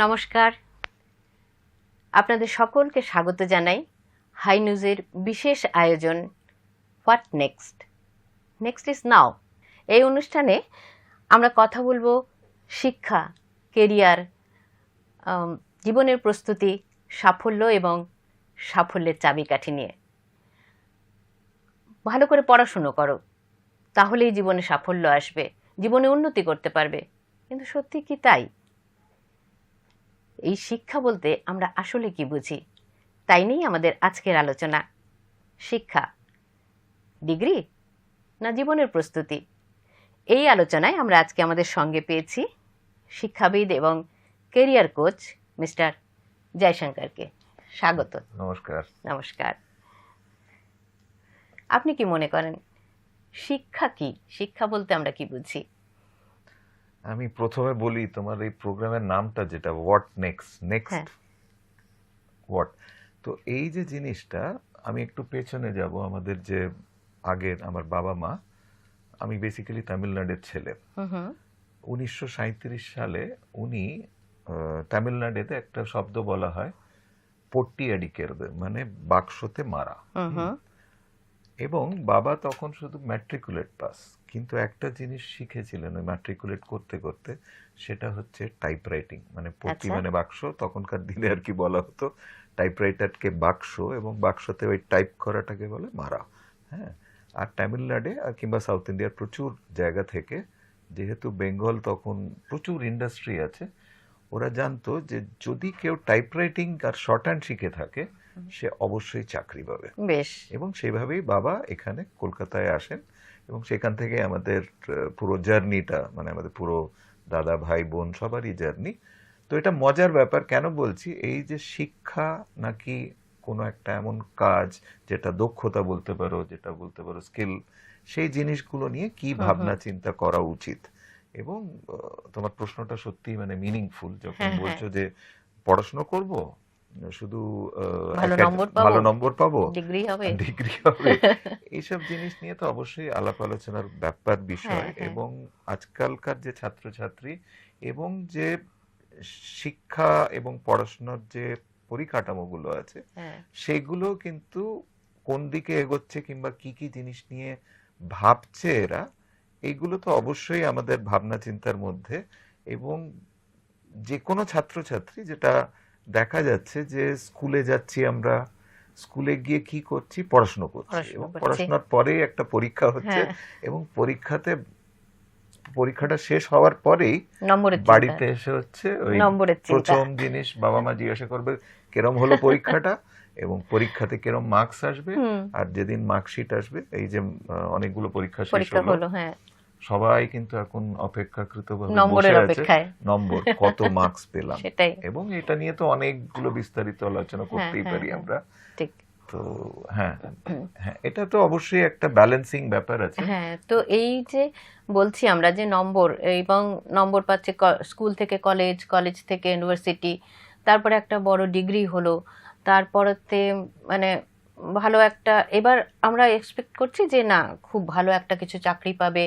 নমস্কার, আপনাদের সকলকে স্বাগত জানাই হাই নিউজের বিশেষ আয়োজন হোয়াট নেক্সট। নেক্সট ইজ নাও। এই অনুষ্ঠানে আমরা কথা বলবো শিক্ষা, কেরিয়ার, জীবনের প্রস্তুতি, সাফল্য এবং সাফল্যের চাবিকাঠি নিয়ে। ভালো করে পড়াশুনো করো, তাহলেই জীবনে সাফল্য আসবে, জীবনে উন্নতি করতে পারবে। কিন্তু সত্যি কি তাই? এই শিক্ষা বলতে আমরা আসলে কি বুঝি, তাই নিয়েই আমাদের আজকের আলোচনা। শিক্ষা ডিগ্রি না জীবনের প্রস্তুতি? এই আলোচনায় আমরা আজকে আমাদের সঙ্গে পেয়েছি শিক্ষাবিদ এবং কেরিয়ার কোচ মিস্টার জয়শঙ্করকে। স্বাগত। নমস্কার। নমস্কার। আপনি কি মনে করেন শিক্ষা কি? শিক্ষা বলতে আমরা কি বুঝি? আমি প্রথমে বলি, তোমার এই প্রোগ্রামের নামটা যেটা হোয়াট নেক্সট হোয়াট, তো এই যে জিনিসটা, আমি একটু পেছনে যাব। আমাদের যে আগের আমার বাবা মা, আমি বেসিক্যালি তামিলনাড়ুর ছেলে। 1937 সালে উনি তামিলনাড়ুতে একটা শব্দ বলা হয় পট্টি অ্যাডিকেরবে, মানে বাক্সতে মারা। এবং বাবা তখন শুধু ম্যাট্রিকুলেট পাস, কিন্তু একটা জিনিস শিখেছিলেন ওই ম্যাট্রিকুলেট করতে করতে, সেটা হচ্ছে টাইপরাইটিং। মানে পট্টি মানে বাক্স, তখনকার দিনে আর কি বলা হতো টাইপরাইটারকে বাক্স, এবং বাক্সতে ওই টাইপ করাটাকে বলে মারা। হ্যাঁ, আর তামিলনাড়ু আর কিংবা সাউথ ইন্ডিয়ার প্রচুর জায়গা থেকে, যেহেতু বেঙ্গল তখন প্রচুর ইন্ডাস্ট্রি আছে, ওরা জানতো যে যদি কেউ টাইপরাইটিং আর শর্ট হ্যান্ড শিখে থাকে সে অবশ্যই চাকরি পাবে। বেশ। এবং সেইভাবেই বাবা এখানে কলকাতায় আসেন, এবং সেখান থেকে আমাদের পুরো জার্নিটা, মানে আমাদের পুরো দাদা ভাই বোন সবারই জার্নি। তো এটা মজার ব্যাপার। কেন বলছি, এই যে শিক্ষা নাকি কোনো একটা এমন কাজ যেটা দক্ষতা বলতে পারো, যেটা বলতে পারো স্কিল, সেই জিনিসগুলো নিয়ে কি ভাবনা চিন্তা করা উচিত। এবং তোমার প্রশ্নটা সত্যি মানে মিনিংফুল, যখন বলছো যে পড়াশোনা করব, শুধু ভালো নম্বর পাবো, ডিগ্রি হবে, এইসব জিনিস নিয়ে তো অবশ্যই আলাপ আলোচনার ব্যাপার বিষয়। এবং আজকালকার যে ছাত্রছাত্রী এবং যে শিক্ষা এবং পড়াশোনার যে পরিকাঠামোগুলো আছে, সেগুলো কিন্তু কোন দিকে এগোচ্ছে কিংবা কি কি জিনিস নিয়ে ভাবছে এরা, এইগুলো তো অবশ্যই আমাদের ভাবনা চিন্তার মধ্যে। এবং যে কোনো ছাত্রছাত্রী, যেটা দেখা যাচ্ছে যে স্কুলে যাচ্ছি আমরা, স্কুলে গিয়ে কি করছি, পড়াশোনা করছি, এবং পড়াশোনার পরে একটা পরীক্ষা হচ্ছে, এবং পরীক্ষাটা শেষ হওয়ার পরেই বাড়িতে এসে হচ্ছে ওই প্রথম জিনিস বাবা মা জিজ্ঞাসা করবে কেরম হলো পরীক্ষাটা, এবং পরীক্ষাতে কেরম মার্কস আসবে, আর যেদিন মার্কশিট আসবে, এই যে অনেকগুলো পরীক্ষা শেষ হলো, সবাই কিন্তু এখন অপেক্ষাকৃতভাবে বসে আছে নম্বর, কত মার্কস পেলাম। এবং এটা নিয়ে তো অনেকগুলো বিস্তারিত আলোচনা করতেই পারি আমরা। তো হ্যাঁ, এটা তো অবশ্যই একটা ব্যালেন্সিং ব্যাপার আছে। হ্যাঁ, তো এই যে বলছি আমরা যে নম্বর, এবং নম্বর পাচ্ছে স্কুল থেকে কলেজ, কলেজ থেকে ইউনিভার্সিটি, তারপরে একটা বড় ডিগ্রি হলো, তারপরেতে মানে ভালো একটা, এবার আমরা এক্সপেক্ট করছি যে না খুব ভালো একটা কিছু চাকরি পাবে।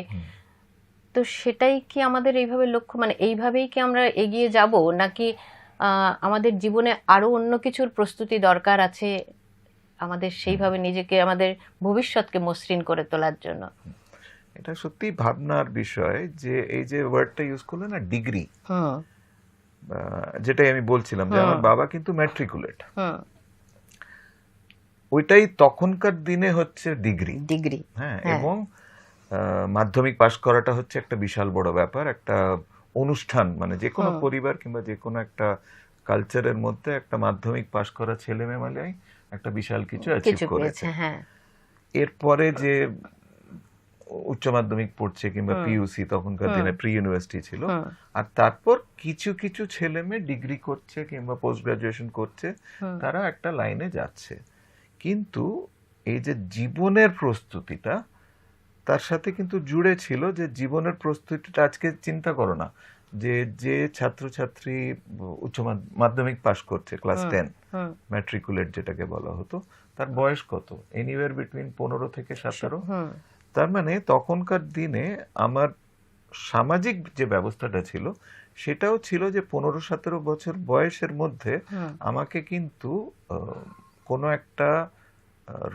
তো সেটাই কি আমাদের এইভাবে লক্ষ্য, মানে এইভাবেই কি আমরা এগিয়ে যাব, নাকি আমাদের জীবনে আরো অন্য কিছুর প্রস্তুতি দরকার আছে আমাদের সেইভাবে নিজেকে, আমাদের ভবিষ্যৎকে মসৃণ করে তোলার জন্য? এটা সত্যি ভাবনার বিষয় যে এই যে ওয়ার্ডটা ইউজ করলো না, ডিগ্রি, যেটাই আমি বলছিলাম যে আমার বাবা কিন্তু ম্যাট্রিকুলেট, ওইটাই তখনকার দিনে হচ্ছে ডিগ্রি। হ্যাঁ, এবং মাধ্যমিক পাশ করাটা হচ্ছে একটা বিশাল বড় ব্যাপার, একটা অনুষ্ঠান। মানে যে কোনো পরিবার কিংবা যে কোনো একটা কালচারের মধ্যে একটা মাধ্যমিক পাশ করা ছেলে মেয়ে মানে একটা বিশাল কিছু অ্যাচিভ করেছে। এরপরে যে উচ্চ মাধ্যমিক পড়ছে কিংবা পিইউসি, তখনকার দিনে প্রি ইউনিভার্সিটি ছিল, আর তারপর কিছু কিছু ছেলে মেয়ে ডিগ্রি করছে কিংবা পোস্ট গ্রাজুয়েশন করছে, তারা একটা লাইনে যাচ্ছে। কিন্তু এই যে জীবনের প্রস্তুতিটা, তার সাথে কিন্তু জুড়ে ছিল যে জীবনের প্রস্তুতিটা, আজকে চিন্তা করো না যে যে ছাত্রছাত্রী উচ্চ মাধ্যমিক পাশ করছে ক্লাস 10, ম্যাট্রিকুলেট যেটাকে বলা হতো, তার বয়স কত? এনিওয়ার বিটুইন 15 থেকে 17। তার মানে তখনকার দিনে আমার সামাজিক যে ব্যবস্থাটা ছিল, সেটাও ছিল যে 15-17 বছর বয়সের মধ্যে হুম, আমাকে কিন্তু কোনো একটা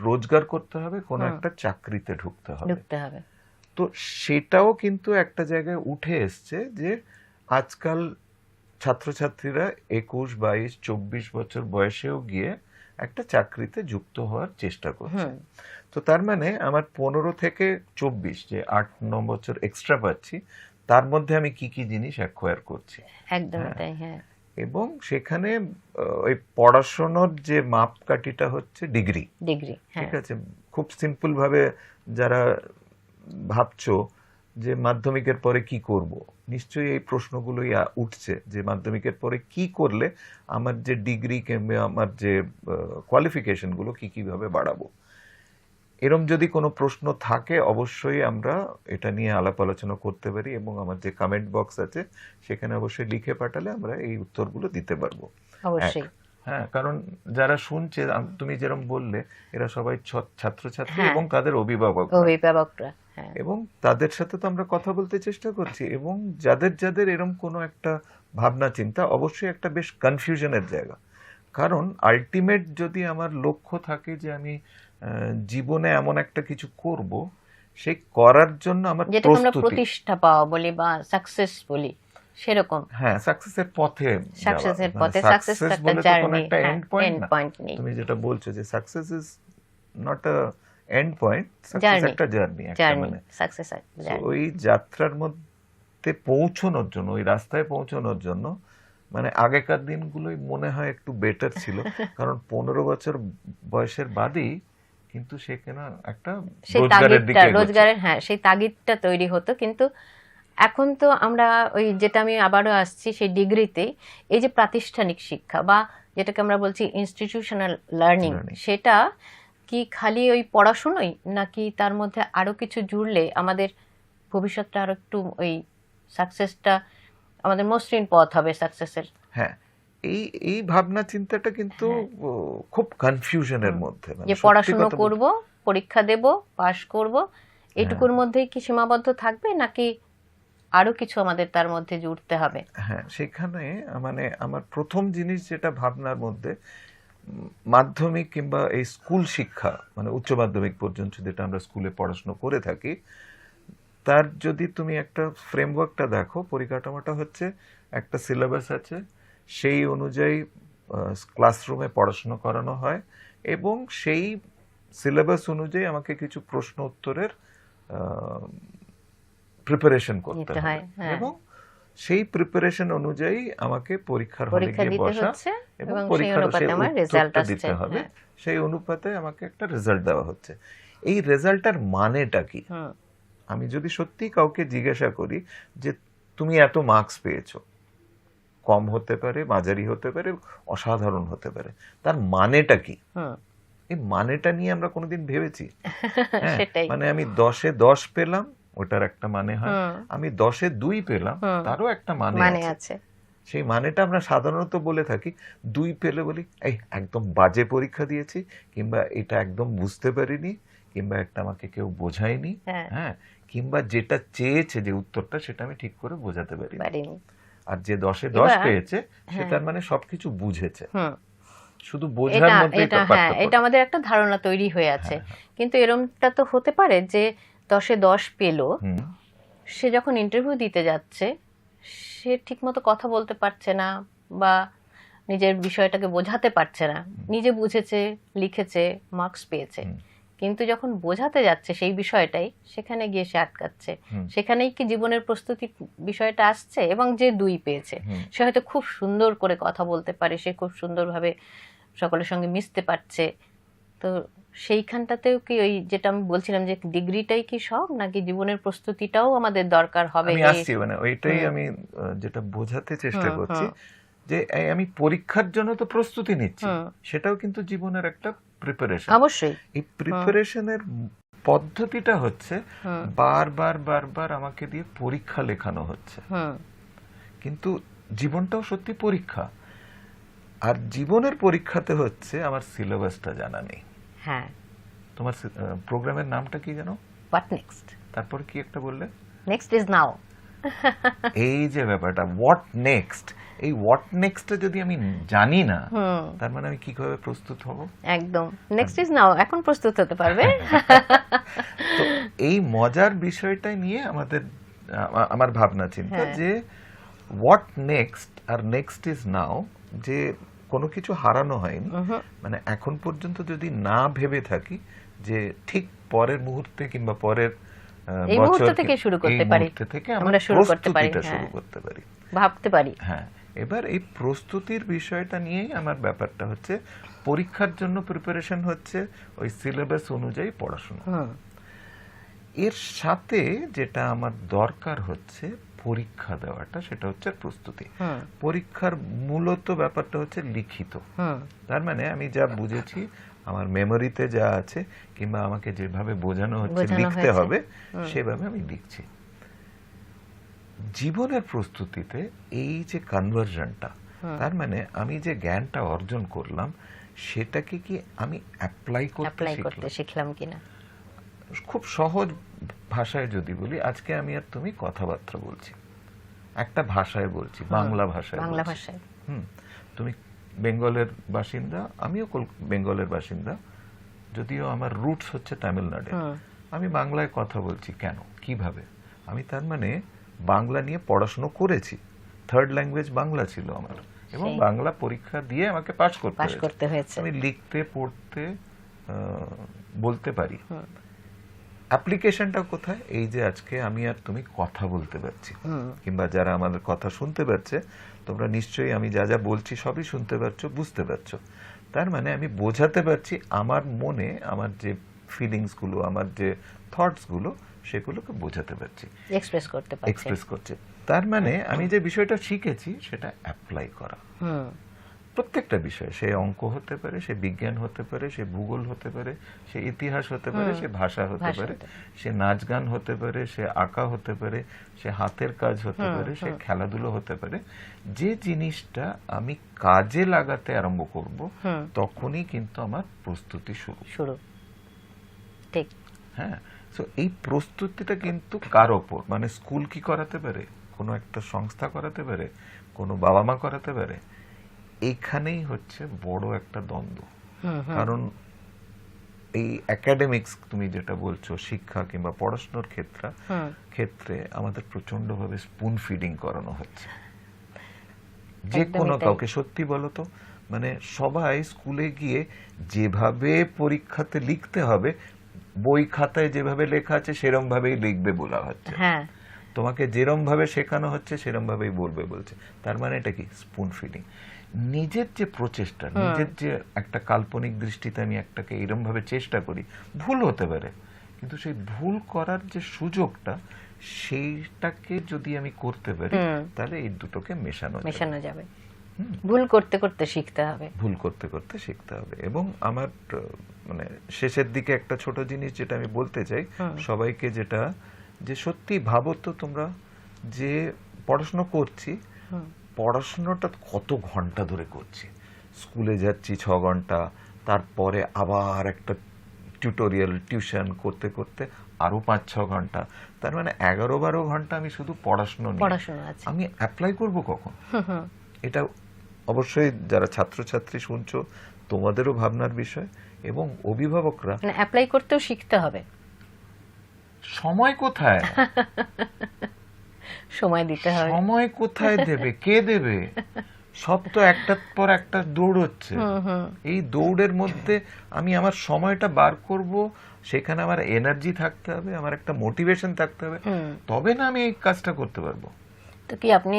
রোজগার করতে হবে, কোনো হুম, একটা চাকরিতে ঢুকতে হবে। ঢুকতে হবে। তো সেটাও কিন্তু একটা জায়গায় উঠে এসছে যে আজকাল ছাত্রছাত্রীরা 21, 22, 24 বছর বয়সেও গিয়ে একটা চাকরিতে যুক্ত হওয়ার চেষ্টা করছে। হুম, তো তার মানে আমার 15 থেকে 24, যে 8-9 বছর এক্সট্রা পাচ্ছি, তার মধ্যে আমি কি কি জিনিস অ্যাকোয়ার করছি। একদমই হ্যাঁ, তাই, হ্যাঁ। এবং সেখানে ওই পড়াশোনার যে মাপকাঠিটা হচ্ছে ডিগ্রি। ডিগ্রি, ঠিক হ্যাঁ। আছে, খুব সিম্পল ভাবে যারা ভাবছো যে মাধ্যমিকের পরে কি করব, নিশ্চয়ই এই প্রশ্নগুলোই উঠছে যে মাধ্যমিকের পরে কি করলে আমার যে ডিগ্রি কিংবা আমার যে কোয়ালিফিকেশনগুলো কি কিভাবে বাড়াবো। এরম যদি কোনো প্রশ্ন থাকে অবশ্যই আমরা এটা নিয়ে আলাপ আলোচনা করতে পারি, এবং আমার যে কমেন্ট বক্স আছে সেখানে অবশ্যই লিখে পাঠালে আমরা এই উত্তরগুলো দিতে পারবো। এক, অবশ্যই। হ্যাঁ, কারণ যারা শুনছে, তুমি যেরকম বললে, এরা সবাই ছাত্রছাত্রী হ্যাঁ, এবং তাদের অভিভাবক, অভিভাবকরা, হ্যাঁ। এবং তাদের সাথে তো আমরা কথা বলতে চেষ্টা করছি, এবং যাদের যাদের এরকম কোনো একটা ভাবনা চিন্তা, অবশ্যই একটা বেশ কনফিউশনের জায়গা। কারণ আলটিমেট যদি আমার লক্ষ্য থাকে যে আমি জীবনে এমন একটা কিছু করব, সেই করার জন্য আমার যেটাকে আমরা প্রস্তুতি, প্রতিষ্ঠা পাওয়া বলি বা সাকসেস বলি, সেরকম। হ্যাঁ, সাকসেসের পথে যাওয়া। সাকসেসের মানে পথে, সাকসেস সাকসেস একটা বলে তো কোনো জার্নি, একটা হ্যাঁ, এন্ড পয়েন্ট এন্ড না। পয়েন্ট নেই। তুমি যেটা বলছো যে success is not a end point, success journey, একটা জার্নি, একটা জার্নি, মানে সাকসেস তো জার্নি। ওই যাত্রার মধ্যে পৌঁছানোর জন্য, ওই রাস্তায় পৌঁছানোর জন্য, মানে আগেকার দিনগুলোই মনে হয় একটু বেটার ছিল, কারণ 15 বছর বয়সের বাদেই কিন্তু সেখানে একটা সেই রোজগারের তাগিদটা, দিকে এগোচ্ছে। রোজগারের, হ্যাঁ, সেই তাগিদটা তৈরি হতো। কিন্তু এখন তো আমরা ওই যেটা আমি আবারও আসছি সেই ডিগ্রিতেই, এই যে প্রাতিষ্ঠানিক শিক্ষা বা যেটাকে আমরা বলছি ইনস্টিটিউশনাল লার্নিং, Learning। সেটা কি খালি ওই পড়াশুনোই, নাকি তার মধ্যে আরো কিছু জুড়লে আমাদের ভবিষ্যৎটা আরো একটু ওই সাকসেসটা আমাদের মসৃণ পথ হবে সাকসেসের? হ্যাঁ, এই এই ভাবনা চিন্তাটা কিন্তু হ্যাঁ। খুব কনফিউশনের হুম। মধ্যে, মানে যে সত্যি পড়াশুনো কথা করব, পরীক্ষা দেব, পাশ করব, হ্যাঁ, এটুকুর মধ্যেই কি সীমাবদ্ধ থাকবে, নাকি আরো কিছু আমাদের তার মধ্যে জুড়তে হবে? হ্যাঁ, সেখানে মানে আমার প্রথম জিনিস যেটা ভাবনার মধ্যে, মাধ্যমিক কিংবা এই স্কুল শিক্ষা, মানে উচ্চ মাধ্যমিক পর্যন্ত যেটা আমরা স্কুলে পড়াশোনা করে থাকি, তার যদি তুমি একটা ফ্রেমওয়ার্কটা দেখো, পরিকাঠামোটা হচ্ছে একটা সিলেবাস আছে, সেই অনুযায়ী ক্লাসরুমে পড়াশোনা করানো হয়, এবং সেই সিলেবাস অনুযায়ী আমাকে কিছু প্রশ্ন উত্তরের প্রিপারেশন করতে নিতে হবে, হয়, হ্যাঁ। এবং সেই প্রিপারেশন অনুযায়ী আমাকে পরীক্ষার হলে পরীক্ষা গিয়ে দিতে বসা, হচ্ছে এবং এবং সেই পরীক্ষার অনুপাতে সেই আমার রেজাল্ট উত্তরটা আসছে, দিতে হবে, হ্যাঁ। সেই অনুপাতে আমাকে একটা রেজাল্ট দেওয়া হচ্ছে। এই রেজাল্টটার মানেটা কি? হুম, আমি যদি সত্যি কাউকে জিজ্ঞাসা করি যে তুমি এত মার্কস পেয়েছো, কম হতে পারে, মাঝারি হতে পারে, অসাধারণ হতে পারে, তার মানেটা কি? হুম। এই মানেটা নিয়ে আমরা কোনোদিন ভেবেছি? হ্যাঁ, সেটাই। মানে আমি 10-এ 10 পেলাম, ওটার একটা মানে হয়। হুম, আমি 10-এ 2 পেলাম, হুম। তারও একটা মানে মানে আছে। আছে। সেই মানেটা আমরা সাধারণত বলে থাকি, 2 পেলে বলি এই একদম বাজে পরীক্ষা দিয়েছি, কিংবা এটা একদম বুঝতে পারিনি, কিংবা একটা আমাকে কেউ বোঝায়নি, হ্যাঁ, হ্যাঁ, কিংবা যেটা চেয়েছে যে উত্তরটা সেটা আমি ঠিক করে বোঝাতে পারিনি। পারিনি। আর যে 10-এ 10 এবার, পেয়েছে সে হ্যাঁ, তার মানে সবকিছু বুঝেছে, হুম। শুধু বোঝার এটা, মধ্যেই এটা, হ্যাঁ, পার্থক্য। এটা আমাদের একটা ধারণা তৈরি হয়ে আছে। হ্যাঁ, হ্যাঁ, কিন্তু এরকমটা তো হতে পারে যে 10-এ 10 পেলো, হুম, সে যখন ইন্টারভিউ দিতে যাচ্ছে সে ঠিকমতো কথা বলতে পারছে না বা নিজের বিষয়টাকে বোঝাতে পারছে না। নিজে বুঝেছে, লিখেছে, মার্কস পেয়েছে, হুম, কিন্তু যখন বোঝাতে যাচ্ছে সেই বিষয়টাই, সেখানে গিয়ে সে আটকাচ্ছে। হুম, সেখানেই কি জীবনের প্রস্তুতি বিষয়টা আসছে? এবং যে 2 পেয়েছে হুম। সে হয়তো খুব সুন্দর করে কথা বলতে পারে, সে খুব সুন্দরভাবে সকলের সঙ্গে মিশতে পারছে। তো সেইখানটাতেও কি ওই যেটা আমি বলছিলাম যে ডিগ্রিটাই কি সব, নাকি জীবনের প্রস্তুতিটাও আমাদের দরকার হবে? আমি এই, আসছি, মানে ওইটাই হুম, আমি যেটা বোঝাতে চেষ্টা হুম, করছি, হুম, যে এই আমি পরীক্ষার জন্য তো প্রস্তুতি নিচ্ছি, হুম, সেটাও কিন্তু জীবনের একটা প্রিপারেশন। অবশ্যই। এই প্রিপারেশনের পদ্ধতিটা হচ্ছে হুম, বারবার বারবার আমাকে দিয়ে পরীক্ষা লেখানো হচ্ছে, হুম, কিন্তু জীবনটাও সত্যি পরীক্ষা। আর জীবনের পরীক্ষাতে হচ্ছে আমার সিলেবাসটা জানা নেই। হ্যাঁ। তোমার প্রোগ্রামের নামটা কি জানো? What next? তারপর কি একটা বললে? নেক্সট ইজ নাও। এই যে ব্যাপারটা হোয়াট নেক্সট, এই হোয়াট নেক্সটটা যদি আমি জানি না, তার মানে আমি কিভাবে প্রস্তুত হব? একদম, নেক্সট ইজ নাও, এখন প্রস্তুত হতে পারবে। তো এই মজার বিষয়টা নিয়ে আমাদের আমার ভাবনা চিন্তা যে হোয়াট নেক্সট আর নেক্সট ইজ নাও, যে কোনো কিছু হারানো হয়নি, মানে এখন পর্যন্ত যদি না ভেবে থাকি যে ঠিক পরের মুহূর্তে কিংবা পরের এই মুহূর্ত থেকে শুরু করতে পারি, থেকে আমরা শুরু করতে পারি, শুরু করতে পারি, ভাবতে পারি। হ্যাঁ, এবার এই প্রস্তুতির বিষয়টা নিয়েই আমার ব্যাপারটা হচ্ছে, পরীক্ষার জন্য প্রিপারেশন হচ্ছে ওই সিলেবাস অনুযায়ী পড়াশোনা, এর সাথে যেটা আমার দরকার হচ্ছে পরীক্ষা দেওয়াটা, সেটা হচ্ছে প্রস্তুতি। পরীক্ষার মূলত ব্যাপারটা হচ্ছে লিখিত, তার মানে আমি যা বুঝেছি আমার মেমোরিতে যা আছে কিংবা আমাকে যেভাবে বোঝানো হচ্ছে লিখতে হবে সেভাবে আমি লিখছি। জীবনের প্রস্তুতিতে এই যে কনভার্সনটা, তার মানে আমি যে জ্ঞানটা অর্জন করলাম সেটাকে কি আমি অ্যাপ্লাই করতে শিখলাম কিনা। খুব সহজ ভাষায় যদি বলি, আজকে আমি আর তুমি কথাবার্তা বলছি, একটা ভাষায় বলছি, বাংলা ভাষায়। তুমি বেঙ্গলের বাসিন্দা, আমিও বেঙ্গলের বাসিন্দা, যদিও আমার রুটস হচ্ছে তামিলনাড়ু। আমি বাংলায় কথা বলছি কেন, কিভাবে? আমি তার মানে বাংলা নিয়ে পড়াশোনা করেছি, থার্ড ল্যাঙ্গুয়েজ বাংলা ছিল আমার, এবং বাংলা পরীক্ষা দিয়ে আমাকে পাস করতে হয়েছে। আমি লিখতে, পড়তে, বলতে পারি। অ্যাপ্লিকেশনটা কোথায়? এই যে আজকে আমি আর তুমি কথা বলতে পারছি, কিংবা যারা আমাদের কথা শুনতে পারছে, তোমরা নিশ্চয়ই আমি যা যা বলছি সবই শুনতে পারছো, বুঝতে পারছো। তার মানে আমি বোঝাতে পারছি আমার মনে, আমার যে ফিলিংস গুলো, আমার যে থটস গুলো, সেগুলোকে বোঝাতে পারছি, এক্সপ্রেস করছে। তার মানে আমি যে বিষয়টা শিখেছি সেটা অ্যাপ্লাই করা প্রত্যেকটা বিষয়, সে অঙ্ক হতে পারে, সে বিজ্ঞান হতে পারে, সে ভূগোল হতে পারে, সে ইতিহাস হতে পারে, সে ভাষা হতে পারে, সে নাচ গান হতে পারে, সে আঁকা হতে পারে, সে হাতের কাজ হতে পারে, সে খেলাধুলো হতে পারে। যে জিনিসটা আমি কাজে লাগাতে আরম্ভ করব, তখনই কিন্তু আমার প্রস্তুতি শুরু। ঠিক, হ্যাঁ। সো এই প্রস্তুতিটা কিন্তু কার ওপর, মানে স্কুল কি করাতে পারে, কোনো একটা সংস্থা করাতে পারে, কোনো বাবা মা করাতে পারে, এইখানেই হচ্ছে বড় একটা দ্বন্দ্ব। কারণ এই একাডেমিক্স তুমি যেটা বলছো, শিক্ষা কিংবা পড়াশোনার ক্ষেত্রে আমাদের প্রচন্ড ভাবে স্পুন ফিডিং করানো হচ্ছে। যে কোনো কাউকে, সত্যি বলো তো, মানে সবাই স্কুলে গিয়ে যেভাবে পরীক্ষাতে লিখতে হবে, বই খাতায় যেভাবে লেখা আছে সেরম ভাবেই লিখবে বলা হচ্ছে। তোমাকে যেরম ভাবে শেখানো হচ্ছে সেরম ভাবেই বলবে বলছে। তার মানে এটা কি? Spoon feeding. নিজের যে প্রচেষ্টা, নিজের যে একটা কাল্পনিক দৃষ্টিতে আমি একটাকে এরম ভাবে চেষ্টা করি, ভুল হতে পারে, কিন্তু সেই ভুল করার যে সুযোগটা, সেইটাকে যদি আমি করতে পারি, তাহলে এই দুটোকে মেশানো যাবে। ভুল করতে করতে শিখতে হবে। এবং আমার মানে শেষের দিকে একটা ছোট জিনিস যেটা আমি বলতে চাই সবাইকে, যেটা যে সত্যি ভাবো তো তোমরা, যে পড়াশোনা করছি, পড়াশোনাটা কত ঘন্টা ধরে করছি। স্কুলে যাচ্ছি 6 ঘন্টা, তারপরে আবার একটা টিউটোরিয়াল, টিউশন করতে করতে আরো 5-6 ঘন্টা, তার মানে 11-12 ঘন্টা আমি শুধু পড়াশোনা আমি অ্যাপ্লাই করব কখন? এটা অবশ্যই যারা ছাত্রছাত্রী শুনছো, তোমাদেরও ভাবনার বিষয়, এবং অভিভাবকরা অ্যাপ্লাই করতেও শিখতে হবে। সময় কোথায়? সময় দিতে হবে। সময় কোথায় দেবে? কে দেবে? সব তো একটার পর একটা দৌড় হচ্ছে। এই দৌড়ের মধ্যে আমি আমার সময়টা বার করব, সেখানে আমার এনার্জি থাকতে হবে, আমার একটা মোটিভেশন থাকতে হবে, তবে না আমি এই কাজটা করতে পারবো। তো কি আপনি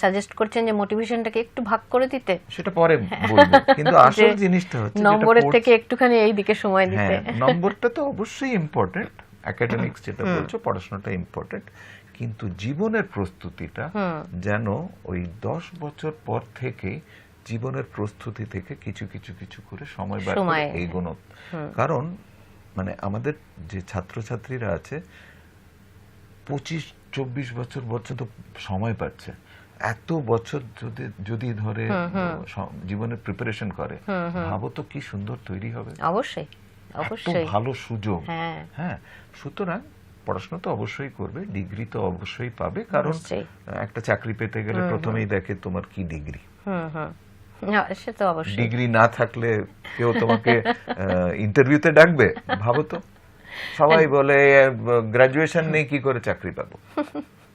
সাজেস্ট করছেন যে মোটিভেশনটাকে একটু ভাগ করে দিতে? সেটা পরে বলবো, কিন্তু আসল জিনিসটা হচ্ছে নম্বরের থেকে একটুখানি এই দিকে সময় দিতে। নম্বরটা তো অবশ্যই ইম্পর্টেন্ট, একাডেমিক্স যেটা বলছো, পড়াশোনাটা ইম্পর্টেন্ট, কিন্তু জীবনের প্রস্তুতিটা যেন ওই 10 বছর পর থেকে জীবনের প্রস্তুতি থেকে কিছু কিছু কিছু করে সময় বার করে এগোনো। কারণ মানে আমাদের যে ছাত্রছাত্রীরা আছে 25-24 বছর পর্যন্ত সময় পাচ্ছে, এত বছর যদি ধরে জীবনের প্রিপারেশন করে, ভাবো তো কি সুন্দর তৈরি হবে। অবশ্যই, ভালো সুযোগ। হ্যাঁ, সুতরাং পড়াশোনা তো অবশ্যই করবে, ডিগ্রি তো অবশ্যই পাবে, কারণ নিশ্চয়ই। একটা চাকরি পেতে গেলে প্রথমেই দেখে তোমার কি ডিগ্রি। হুম হুম। সে তো অবশ্যই। ডিগ্রি না থাকলে কেউ তোমাকে ইন্টারভিউতে ডাকবে? ভাবো তো, সবাই বলে গ্রাজুয়েশন নেই কি করে চাকরি পাবো।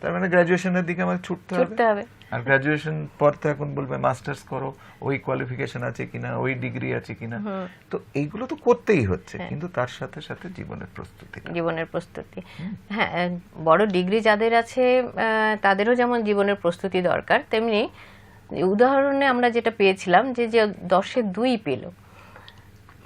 তার মানে গ্রাজুয়েশনের দিকে আমাকে ছুটতে হবে। ছুটতে হবে। আর গ্রাজুয়েশন পর তো এখন বলবে মাস্টার্স করো, ওই কোয়ালিফিকেশন আছে কিনা, ওই ডিগ্রি আছে কিনা। তো এইগুলো তো করতেই হচ্ছে, কিন্তু তার সাথে সাথে জীবনের প্রস্তুতি। জীবনের প্রস্তুতি, হ্যাঁ, বড় ডিগ্রি যাদের আছে তাদেরও যেমন জীবনের প্রস্তুতি দরকার, তেমনি উদাহরণে আমরা যেটা পেয়েছিলাম যে যে 10-এ 2 পেল,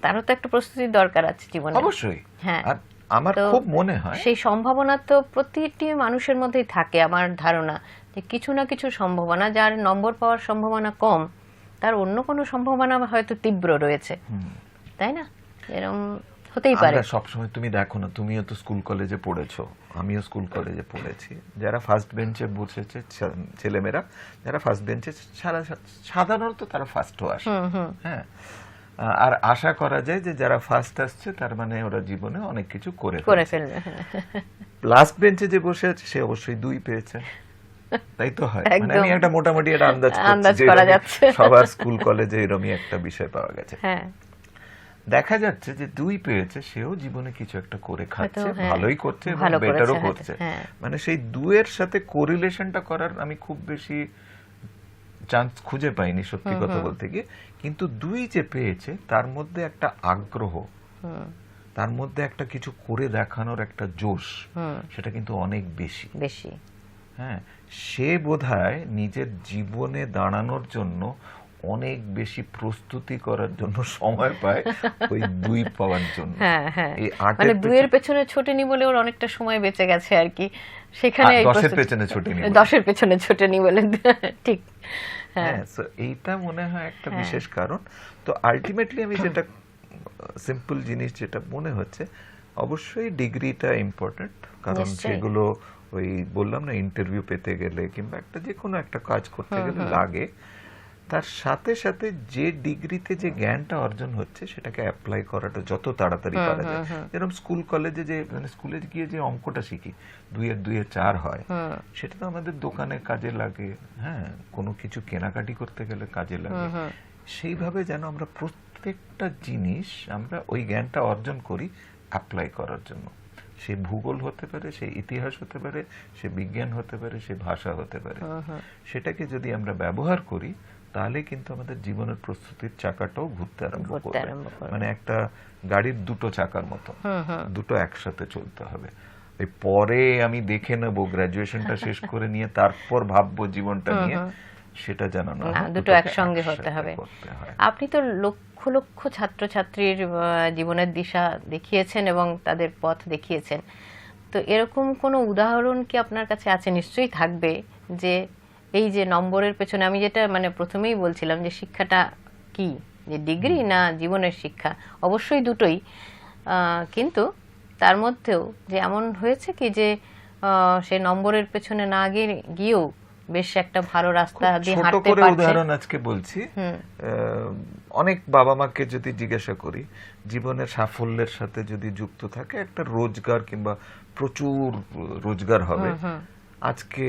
তারও তো একটা প্রস্তুতির দরকার আছে জীবনে। অবশ্যই। হ্যাঁ, আর আমার তো খুব মনে হয় সেই সম্ভাবনা তো প্রতিটি মানুষের মধ্যেই থাকে। আমার ধারণা যে কিছু না কিছু সম্ভাবনা, যার নম্বর পাওয়ার সম্ভাবনা কম, তার অন্য কোনো সম্ভাবনা হয়তো তীব্র রয়েছে, তাই না? এরকম হতেই পারে। আমরা সবসময়, তুমি দেখো না, তুমিও তো স্কুল কলেজে পড়েছো, আমিও স্কুল কলেজে পড়েছি, যারা ফার্স্ট বেঞ্চে বসেছে ছেলেমেয়েরা, যারা ফার্স্ট বেঞ্চে সাধারণত তারা ফার্স্টও আসে। হ্যাঁ, আর আশা করা যায় যে যারা ফার্স্ট আসছে তার মানে ওরা জীবনে অনেক কিছু করে ফেলবে। লাস্ট বেঞ্চে যে বসে আছে সে অবশ্যই 2 পেয়েছে, তাই তো হয়। মানে আমি একটা মোটামুটি একটা আন্দাজ করা করছি যাচ্ছে। সবার স্কুল কলেজে এরকমই একটা বিষয় পাওয়া গেছে। হ্যাঁ, দেখা যাচ্ছে যে 2 পেয়েছে, সেও জীবনে কিছু একটা করে খাচ্ছে, হ্যাঁ, ভালোই করছে এবং ভালো বেটারও করেছে, করছে। হ্যাঁ। মানে সেই 2 এর সাথে কোরিলেশনটা করার আমি খুব বেশি চান্স খুঁজে পাইনি সত্যি কথা বলতে গিয়ে। কিন্তু 2 যে পেয়েছে তার মধ্যে একটা আগ্রহ, তার মধ্যে একটা কিছু করে দেখানোর একটা জোশ, সেটা কিন্তু অনেক বেশি বেশি। হ্যাঁ, সে বোধহয় নিজের জীবনে দাঁড়ানোর জন্য অনেক বেশি প্রস্তুতি করার জন্য সময় পায় ওই 2 পাওয়ার জন্য। হ্যাঁ হ্যাঁ, এই মানে 2 এর পেছনে ছোটেনি বলে ওর অনেকটা সময় বেঁচে গেছে আর কি, সেখানে 10 এর পেছনে ছোটেনি, 10 এর পেছনে ছোটেনি বলে। ঠিক। হ্যাঁ, সো এইটা মনে হয় একটা বিশেষ কারণ। তো আলটিমেটলি আমি যেটা সিম্পল জিনিস যেটা মনে হচ্ছে, অবশ্যই ডিগ্রিটা ইম্পর্টেন্ট, কারণ সেগুলো ওই বললাম না, ইন্টারভিউ পেতে গেলে কিংবা একটা যে কোনো একটা কাজ করতে গেলে লাগে। তার সাথে সাথে যে ডিগ্রিতে যে জ্ঞানটা অর্জন হচ্ছে সেটাকে অ্যাপ্লাই করাটা যত তাড়াতাড়ি পারা যায়। যেরকম স্কুল কলেজে যে, মানে স্কুলে গিয়ে যে অঙ্কটা শিখি 2 এর 2 এ 4 হয়, সেটা তো আমাদের দোকানে কাজে লাগে, হ্যাঁ, কোনো কিছু কেনাকাটি করতে গেলে কাজে লাগে। সেইভাবে যেন আমরা প্রত্যেকটা জিনিস আমরা ওই জ্ঞানটা অর্জন করি অ্যাপ্লাই করার জন্য। সে ভূগোল হতে পারে, সে ইতিহাস হতে পারে, সে বিজ্ঞান হতে পারে, সে ভাষা হতে পারে। সেটাকে যদি আমরা ব্যবহার করি তাহলে কিন্তু আমাদের জীবনের প্রস্তুতির চাকাটাও ঘুরতে আরম্ভ করবে। মানে একটা গাড়ির 2টো চাকার মতো, দুটো একসাথে চলতে হবে। এই পরে আমি দেখে নেব, গ্রাজুয়েশনটা শেষ করে নিয়ে তারপর ভাববো জীবনটা নিয়ে, সেটা যেন না, দুটো একসঙ্গে হতে হবে। আপনি তো লক্ষ লক্ষ ছাত্রছাত্রীর জীবনের দিশা দেখিয়েছেন এবং তাদের পথ দেখিয়েছেন, তো এরকম কোনো উদাহরণ কি আপনার কাছে আছে? নিশ্চয়ই থাকবে, যে এই যে নম্বরের পেছনে, আমি যেটা মানে প্রথমেই বলছিলাম যে শিক্ষাটা কি, যে ডিগ্রি না জীবনের শিক্ষা, অবশ্যই দুটোই, কিন্তু তার মধ্যেও যে এমন হয়েছে কি যে সে নম্বরের পেছনে না গিয়েও বেশ একটা ভালো রাস্তা দিয়ে হাঁটতে পারছে। উদাহরণ আজকে বলছি, অনেক বাবা মাকে যদি জিজ্ঞাসা করি, জীবনের সাফল্যের সাথে যদি যুক্ত থাকে একটা রোজগার কিংবা প্রচুর রোজগার হবে। আজকে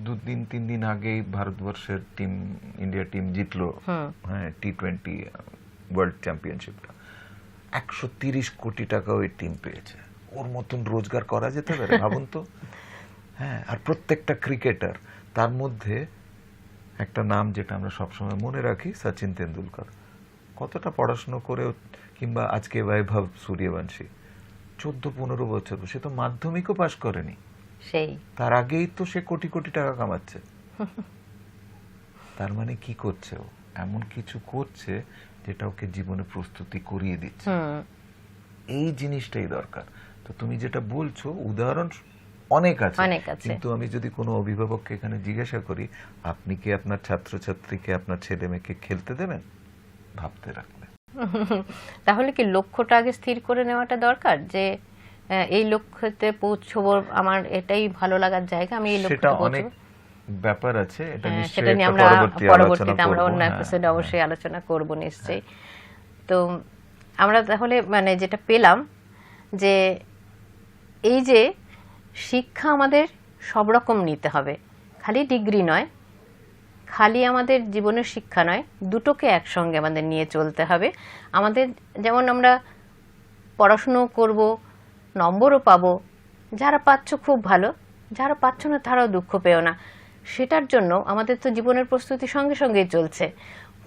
2-3 দিন আগেই ভারতবর্ষের টিম, ইন্ডিয়া টিম জিতলো, হ্যাঁ, T20 ওয়ার্ল্ড চ্যাম্পিয়নশিপটা। 130 কোটি টাকা ওই টিম পেয়েছে। ওর মতন রোজগার করা যেতে পারে ভাবুন তো। হ্যাঁ, আর প্রত্যেকটা ক্রিকেটার, তার মধ্যে একটা নাম যেটা আমরা সবসময় মনে রাখি, সচিন তেন্ডুলকর। কতটা পড়াশোনা করেও, কিংবা আজকে বৈভব সূর্যবংশী, 14-15 বছর, সে তো মাধ্যমিকও পাশ করেনি, সেই তার আগেই তো সে কোটি কোটি টাকা কামাচ্ছে। তার মানে কি করছে ও? এমন কিছু করছে যেটা ওকে জীবনে প্রস্তুতি করিয়ে দিচ্ছে। এই জিনিসটাই দরকার। তো তুমি যেটা বলছো, উদাহরণ অনেক আছে, কিন্তু আমি যদি কোনো অভিভাবককে এখানে জিজ্ঞাসা করি, আপনি কি আপনার ছাত্রছাত্রীকে, আপনার ছেলে মেয়েকে খেলতে দেবেন? ভাবতে রাখবেন। তাহলে কি লক্ষ্যটা আগে স্থির করে নেওয়াটা দরকার, যে এই লক্ষ্যতে পৌঁছবো, আমার এটাই ভালো লাগার জায়গা, আমি এই লক্ষ্যে পৌঁছবো। অনেক ব্যাপার আছে, এটা নিশ্চয়ই সেটা নিয়ে আমরা পরবর্তীতে আমরা অন্য এপিসোডে অবশ্যই আলোচনা করব নিশ্চয়ই। তো আমরা তাহলে মানে যেটা পেলাম, যে এই যে শিক্ষা আমাদের সব রকম নিতে হবে, খালি ডিগ্রি নয়, খালি আমাদের জীবনের শিক্ষা নয়, দুটোকে একসঙ্গে আমাদের নিয়ে চলতে হবে। আমাদের যেমন আমরা পড়াশুনো করব, নম্বরও পাবো, যারা পাচ্ছ খুব ভালো, যারা পাচ্ছ না তারাও দুঃখ পেও না। সেটার জন্য আমাদের তো জীবনের প্রস্তুতি সঙ্গে সঙ্গেই চলছে।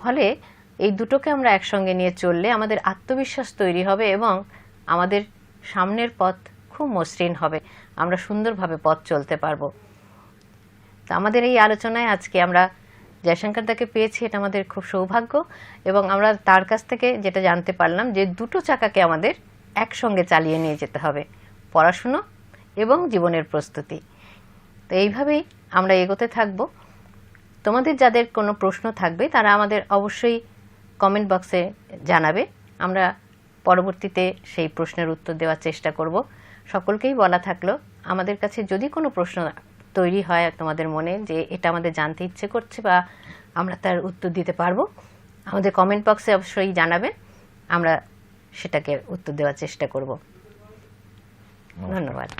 ফলে এই দুটোকে আমরা একসঙ্গে নিয়ে চললে আমাদের আত্মবিশ্বাস তৈরি হবে এবং আমাদের সামনের পথ খুব মসৃণ হবে, আমরা সুন্দরভাবে পথ চলতে পারবো। তো আমাদের এই আলোচনায় আজকে আমরা জয়শঙ্কর দাকে পেয়েছি, এটা আমাদের খুব সৌভাগ্য। এবং আমরা তার কাছ থেকে যেটা জানতে পারলাম যে দুটো চাকাকে আমাদের একসঙ্গে চালিয়ে নিয়ে যেতে হবে, পড়াশুনো এবং জীবনের প্রস্তুতি। তো এইভাবেই আমরা এগোতে থাকব। তোমাদের যাদের কোনো প্রশ্ন থাকবে তারা আমাদের অবশ্যই কমেন্ট বক্সে জানাবে, আমরা পরবর্তীতে সেই প্রশ্নের উত্তর দেওয়ার চেষ্টা করব। সকলকেই বলা থাকলো, আমাদের কাছে যদি কোনো প্রশ্ন তৈরি হয় তোমাদের মনে যে এটা আমাদের জানতে ইচ্ছে করছে বা আমরা তার উত্তর দিতে পারবো, আমাদের কমেন্ট বক্সে অবশ্যই জানাবেন, আমরা সেটাকে উত্তর দেওয়ার চেষ্টা করব। ধন্যবাদ।